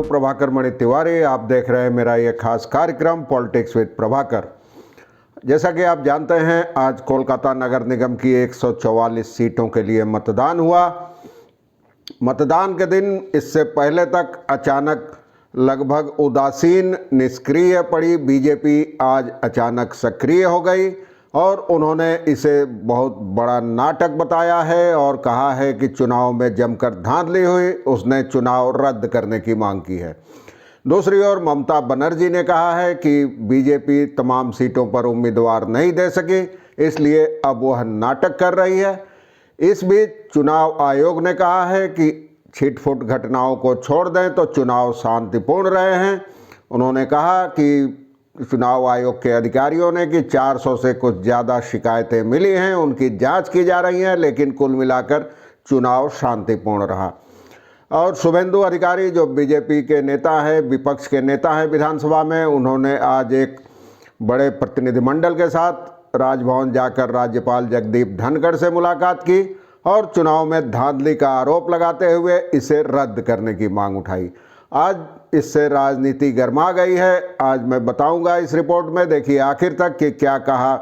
प्रभाकर मणि तिवारी। आप देख रहे हैं मेरा ये खास कार्यक्रम पॉलिटिक्स विद प्रभाकर। जैसा कि आप जानते हैं, आज कोलकाता नगर निगम की 144 सीटों के लिए मतदान हुआ। मतदान के दिन इससे पहले तक अचानक लगभग उदासीन निष्क्रिय पड़ी बीजेपी आज अचानक सक्रिय हो गई और उन्होंने इसे बहुत बड़ा नाटक बताया है और कहा है कि चुनाव में जमकर धांधली हुई, उसने चुनाव रद्द करने की मांग की है। दूसरी ओर ममता बनर्जी ने कहा है कि बीजेपी तमाम सीटों पर उम्मीदवार नहीं दे सकी, इसलिए अब वह नाटक कर रही है। इस बीच चुनाव आयोग ने कहा है कि छिटफुट घटनाओं को छोड़ दें तो चुनाव शांतिपूर्ण रहे हैं। उन्होंने कहा कि चुनाव आयोग के अधिकारियों ने कि 400 से कुछ ज़्यादा शिकायतें मिली हैं, उनकी जांच की जा रही है, लेकिन कुल मिलाकर चुनाव शांतिपूर्ण रहा। और शुभेंदु अधिकारी जो बीजेपी के नेता हैं, विपक्ष के नेता हैं विधानसभा में, उन्होंने आज एक बड़े प्रतिनिधिमंडल के साथ राजभवन जाकर राज्यपाल जगदीप धनखड़ से मुलाकात की और चुनाव में धांधली का आरोप लगाते हुए इसे रद्द करने की मांग उठाई। आज इससे राजनीति गर्मा गई है। आज मैं बताऊंगा इस रिपोर्ट में, देखिए आखिर तक कि क्या कहा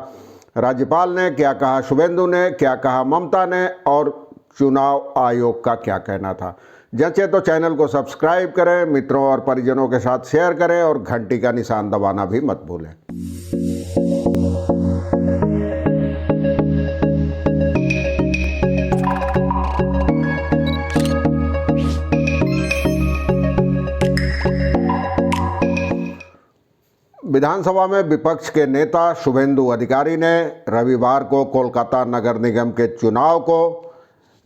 राज्यपाल ने, क्या कहा शुभेंदु ने, क्या कहा ममता ने और चुनाव आयोग का क्या कहना था। जैसे तो चैनल को सब्सक्राइब करें, मित्रों और परिजनों के साथ शेयर करें और घंटी का निशान दबाना भी मत भूलें। विधानसभा में विपक्ष के नेता शुभेंदु अधिकारी ने रविवार को कोलकाता नगर निगम के चुनाव को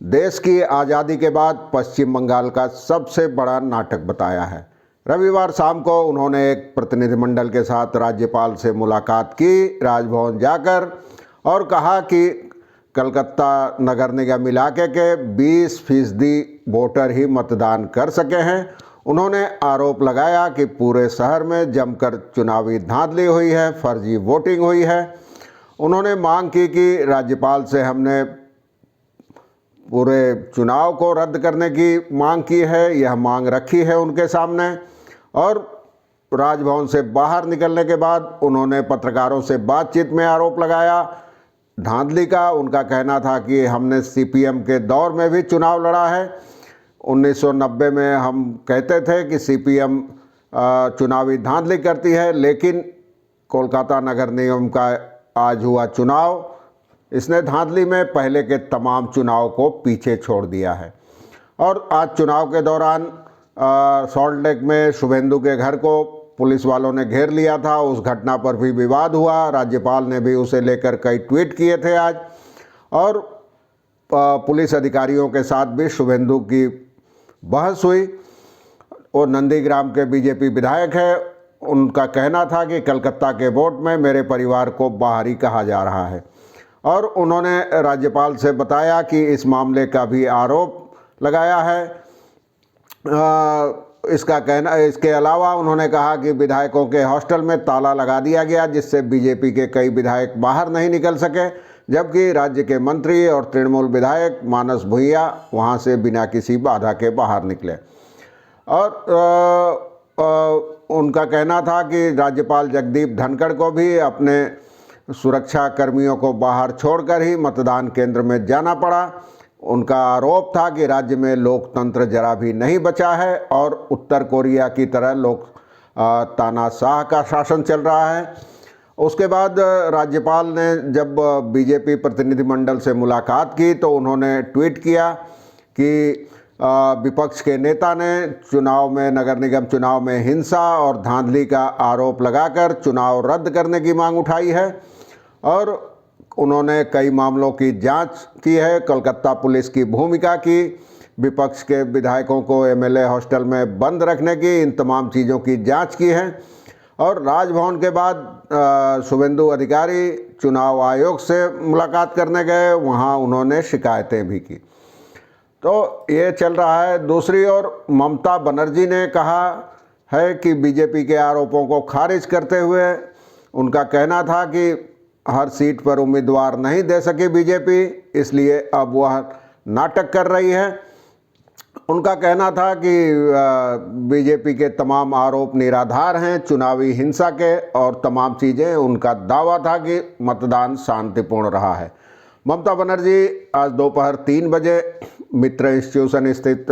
देश की आज़ादी के बाद पश्चिम बंगाल का सबसे बड़ा नाटक बताया है। रविवार शाम को उन्होंने एक प्रतिनिधिमंडल के साथ राज्यपाल से मुलाकात की राजभवन जाकर और कहा कि कलकत्ता नगर निगम इलाके के 20% वोटर ही मतदान कर सके हैं। उन्होंने आरोप लगाया कि पूरे शहर में जमकर चुनावी धांधली हुई है, फर्जी वोटिंग हुई है। उन्होंने मांग की कि राज्यपाल से हमने पूरे चुनाव को रद्द करने की मांग की है, यह मांग रखी है उनके सामने। और राजभवन से बाहर निकलने के बाद उन्होंने पत्रकारों से बातचीत में आरोप लगाया धांधली का। उनका कहना था कि हमने सीपीएम के दौर में भी चुनाव लड़ा है। 1990 में हम कहते थे कि सीपीएम चुनावी धांधली करती है, लेकिन कोलकाता नगर निगम का आज हुआ चुनाव, इसने धांधली में पहले के तमाम चुनाव को पीछे छोड़ दिया है। और आज चुनाव के दौरान सॉल्ट लेक में शुभेंदु के घर को पुलिस वालों ने घेर लिया था, उस घटना पर भी विवाद हुआ। राज्यपाल ने भी उसे लेकर कई ट्वीट किए थे आज। और पुलिस अधिकारियों के साथ भी शुभेंदु की बहस हुई। वो नंदीग्राम के बीजेपी विधायक है, उनका कहना था कि कलकत्ता के वोट में मेरे परिवार को बाहरी कहा जा रहा है। और उन्होंने राज्यपाल से बताया कि इस मामले का भी आरोप लगाया है। इसके अलावा उन्होंने कहा कि विधायकों के हॉस्टल में ताला लगा दिया गया, जिससे बीजेपी के कई विधायक बाहर नहीं निकल सके, जबकि राज्य के मंत्री और तृणमूल विधायक मानस भुइया वहां से बिना किसी बाधा के बाहर निकले। और उनका कहना था कि राज्यपाल जगदीप धनखड़ को भी अपने सुरक्षा कर्मियों को बाहर छोड़कर ही मतदान केंद्र में जाना पड़ा। उनका आरोप था कि राज्य में लोकतंत्र जरा भी नहीं बचा है और उत्तर कोरिया की तरह तानाशाह का शासन चल रहा है। उसके बाद राज्यपाल ने जब बीजेपी प्रतिनिधिमंडल से मुलाकात की तो उन्होंने ट्वीट किया कि विपक्ष के नेता ने चुनाव में, नगर निगम चुनाव में हिंसा और धांधली का आरोप लगाकर चुनाव रद्द करने की मांग उठाई है। और उन्होंने कई मामलों की जांच की है, कोलकाता पुलिस की भूमिका की, विपक्ष के विधायकों को एमएलए हॉस्टल में बंद रखने की, इन तमाम चीज़ों की जांच की है। और राजभवन के बाद शुभेंदु अधिकारी चुनाव आयोग से मुलाकात करने गए, वहां उन्होंने शिकायतें भी की। तो ये चल रहा है। दूसरी ओर ममता बनर्जी ने कहा है कि बीजेपी के आरोपों को खारिज करते हुए उनका कहना था कि हर सीट पर उम्मीदवार नहीं दे सकी बीजेपी, इसलिए अब वह नाटक कर रही है। उनका कहना था कि बीजेपी के तमाम आरोप निराधार हैं चुनावी हिंसा के और तमाम चीज़ें। उनका दावा था कि मतदान शांतिपूर्ण रहा है। ममता बनर्जी आज दोपहर 3 बजे मित्र इंस्टीट्यूशन स्थित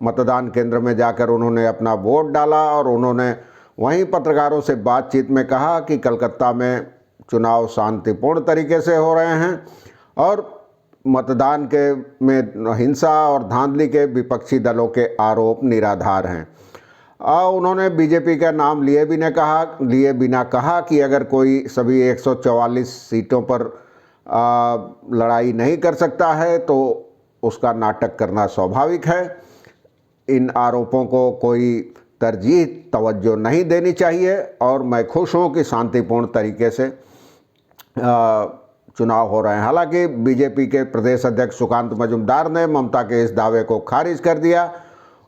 मतदान केंद्र में जाकर उन्होंने अपना वोट डाला और उन्होंने वहीं पत्रकारों से बातचीत में कहा कि कलकत्ता में चुनाव शांतिपूर्ण तरीके से हो रहे हैं और मतदान के में हिंसा और धांधली के विपक्षी दलों के आरोप निराधार हैं। उन्होंने बीजेपी का नाम लिए बिना कहा कि अगर कोई सभी 144 सीटों पर लड़ाई नहीं कर सकता है तो उसका नाटक करना स्वाभाविक है। इन आरोपों को कोई तरजीह तवज्जो नहीं देनी चाहिए और मैं खुश हूं कि शांतिपूर्ण तरीके से चुनाव हो रहे हैं। हालांकि बीजेपी के प्रदेश अध्यक्ष सुकांत मजूमदार ने ममता के इस दावे को खारिज कर दिया।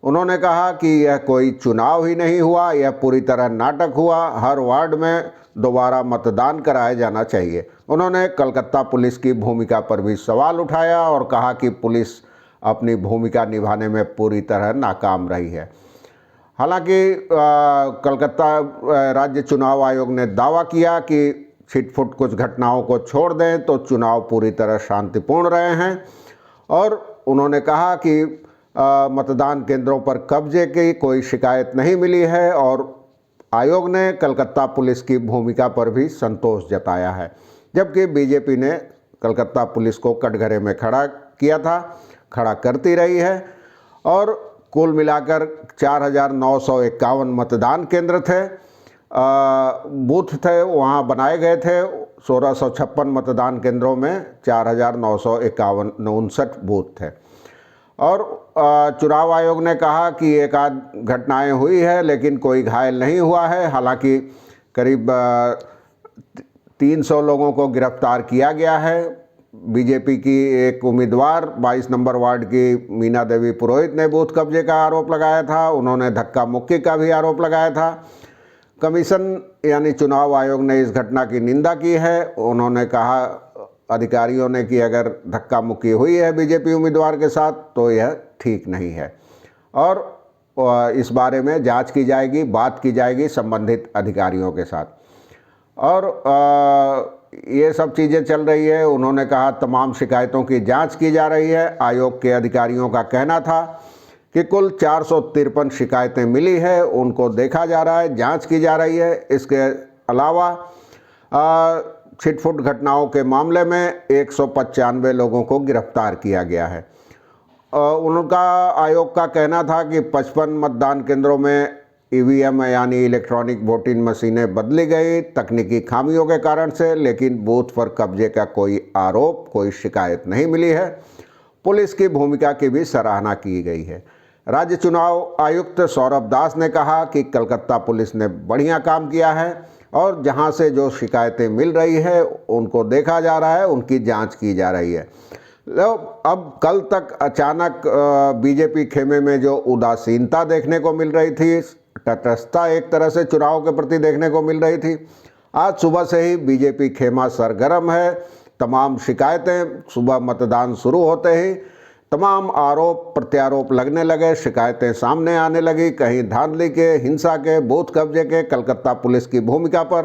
उन्होंने कहा कि यह कोई चुनाव ही नहीं हुआ, यह पूरी तरह नाटक हुआ। हर वार्ड में दोबारा मतदान कराया जाना चाहिए। उन्होंने कलकत्ता पुलिस की भूमिका पर भी सवाल उठाया और कहा कि पुलिस अपनी भूमिका निभाने में पूरी तरह नाकाम रही है। हालांकि कलकत्ता राज्य चुनाव आयोग ने दावा किया कि छिटपुट कुछ घटनाओं को छोड़ दें तो चुनाव पूरी तरह शांतिपूर्ण रहे हैं और उन्होंने कहा कि मतदान केंद्रों पर कब्जे की कोई शिकायत नहीं मिली है और आयोग ने कलकत्ता पुलिस की भूमिका पर भी संतोष जताया है। जबकि बीजेपी ने कलकत्ता पुलिस को कटघरे में खड़ा करती रही है और कुल मिलाकर 4,951 मतदान केंद्र थे, बूथ थे, वहाँ बनाए गए थे। 1656 मतदान केंद्रों में 4,959 बूथ थे और चुनाव आयोग ने कहा कि एक आध घटनाएं हुई है लेकिन कोई घायल नहीं हुआ है। हालांकि करीब 300 लोगों को गिरफ्तार किया गया है। बीजेपी की एक उम्मीदवार 22 नंबर वार्ड की मीना देवी पुरोहित ने बूथ कब्जे का आरोप लगाया था। उन्होंने धक्का मुक्की का भी आरोप लगाया था। कमीशन यानी चुनाव आयोग ने इस घटना की निंदा की है। उन्होंने कहा अधिकारियों ने कि अगर धक्का मुक्की हुई है बीजेपी उम्मीदवार के साथ तो यह ठीक नहीं है और इस बारे में जांच की जाएगी, बात की जाएगी संबंधित अधिकारियों के साथ और ये सब चीज़ें चल रही है। उन्होंने कहा तमाम शिकायतों की जांच की जा रही है। आयोग के अधिकारियों का कहना था कि कुल 453 शिकायतें मिली है, उनको देखा जा रहा है, जांच की जा रही है। इसके अलावा छिटपुट घटनाओं के मामले में 195 लोगों को गिरफ्तार किया गया है। उनका आयोग का कहना था कि 55 मतदान केंद्रों में ईवीएम यानी इलेक्ट्रॉनिक वोटिंग मशीनें बदली गई तकनीकी खामियों के कारण से, लेकिन बूथ पर कब्जे का कोई आरोप, कोई शिकायत नहीं मिली है। पुलिस की भूमिका की भी सराहना की गई है। राज्य चुनाव आयुक्त सौरभ दास ने कहा कि कलकत्ता पुलिस ने बढ़िया काम किया है और जहां से जो शिकायतें मिल रही है उनको देखा जा रहा है, उनकी जांच की जा रही है। अब कल तक अचानक बीजेपी खेमे में जो उदासीनता देखने को मिल रही थी, तटस्थता एक तरह से चुनाव के प्रति देखने को मिल रही थी, आज सुबह से ही बीजेपी खेमा सरगर्म है। तमाम शिकायतें सुबह मतदान शुरू होते ही तमाम आरोप प्रत्यारोप लगने लगे, शिकायतें सामने आने लगी, कहीं धांधली के, हिंसा के, बूथ कब्जे के, कलकत्ता पुलिस की भूमिका पर।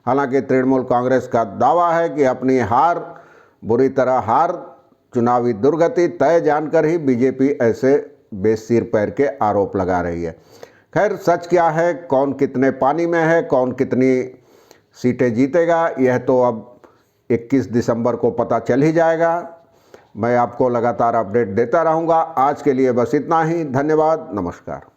हालांकि तृणमूल कांग्रेस का दावा है कि अपनी बुरी तरह हार, चुनावी दुर्गति तय जानकर ही बीजेपी ऐसे बेसिर पैर के आरोप लगा रही है। खैर सच क्या है, कौन कितने पानी में है, कौन कितनी सीटें जीतेगा, यह तो अब 21 दिसंबर को पता चल ही जाएगा। मैं आपको लगातार अपडेट देता रहूँगा। आज के लिए बस इतना ही। धन्यवाद, नमस्कार।